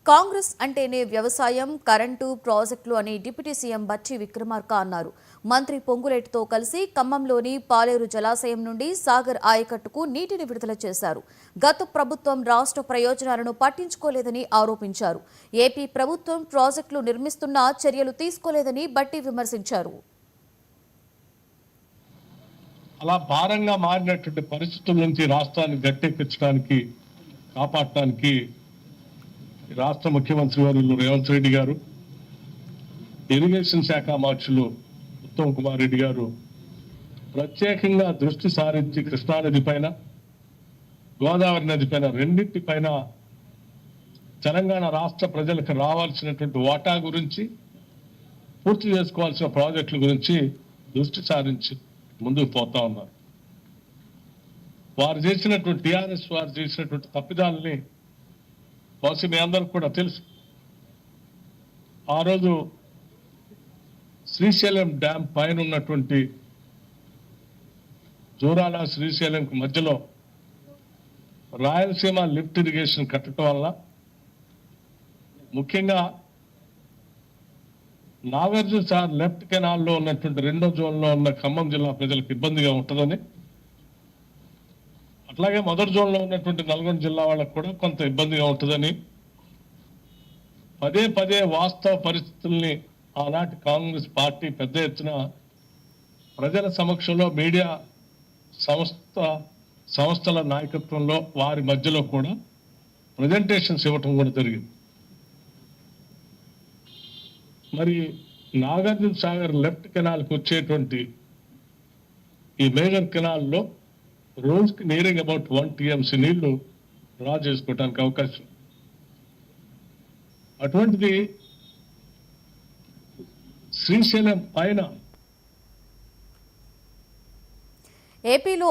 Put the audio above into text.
కాంగ్రెస్ అంటేనే వ్యవసాయం, కరెంటు, ప్రాజెక్టులు అని డిప్యూటీ సీఎం బట్టి విక్రమార్క అన్నారు. మంత్రి పొంగులేటితో కలిసి ఖమ్మంలోని పాలేరు జలాశయం నుండి సాగర్ ఆయకట్టుకు నీటిని విడుదల చేశారు. గత ప్రభుత్వం రాష్ట్ర ప్రయోజనాలను పట్టించుకోలేదని ఆరోపించారు. ఏపీ ప్రభుత్వం ప్రాజెక్టులు నిర్మిస్తున్నా చర్యలు తీసుకోలేదని బట్టి విమర్శించారు. అలా భారంగా మారినటువంటి పరిస్థితుల నుంచి రాష్ట్రాన్ని గట్టెక్కించడానికి కాపాడటానికి రాష్ట్ర ముఖ్యమంత్రి వర్యులు రేవంత్ రెడ్డి గారు, ఇరిగేషన్ శాఖ మార్చులు ఉత్తమ్ కుమార్ రెడ్డి గారు ప్రత్యేకంగా దృష్టి సారించి కృష్ణానది పైన, గోదావరి నది పైన రెండింటిపైన తెలంగాణ రాష్ట్ర ప్రజలకు రావాల్సినటువంటి వాటా గురించి, పూర్తి చేసుకోవాల్సిన ప్రాజెక్టుల గురించి దృష్టి సారించి ముందుకు పోతా ఉన్నారు. వారు చేసినటువంటి టీఆర్ఎస్ వారు చేసినటువంటి తప్పిదాలని బహుశా మీ అందరికి కూడా తెలుసు. ఆ రోజు శ్రీశైలం డ్యామ్ పైన ఉన్నటువంటి జోరాల శ్రీశైలంకు మధ్యలో రాయలసీమ లిఫ్ట్ ఇరిగేషన్ కట్టడం వల్ల ముఖ్యంగా నాగార్జున సార్ లెఫ్ట్ కెనాల్లో ఉన్నటువంటి రెండో జోన్లో ఉన్న ఖమ్మం జిల్లా ప్రజలకు ఇబ్బందిగా ఉంటుందని, అట్లాగే మొదటి జోన్లో ఉన్నటువంటి నల్గొండ జిల్లా వాళ్ళకు కూడా కొంత ఇబ్బందిగా ఉంటుందని పదే పదే వాస్తవ పరిస్థితుల్ని ఆనాటి కాంగ్రెస్ పార్టీ పెద్ద ఎత్తున ప్రజల సమక్షంలో మీడియా సంస్థల నాయకత్వంలో వారి మధ్యలో కూడా ప్రజెంటేషన్స్ ఇవ్వటం కూడా జరిగింది. మరి నాగార్జున సాగర్ లెఫ్ట్ కెనాల్కి వచ్చేటువంటి ఈ మేజర్ కెనాల్లో రోజుకి నియరింగ్ అబౌట్ 1 TMC నీళ్లు డ్రా చేసుకోవడానికి అవకాశం. అటువంటిది శ్రీశైలం పైన ఏపీలో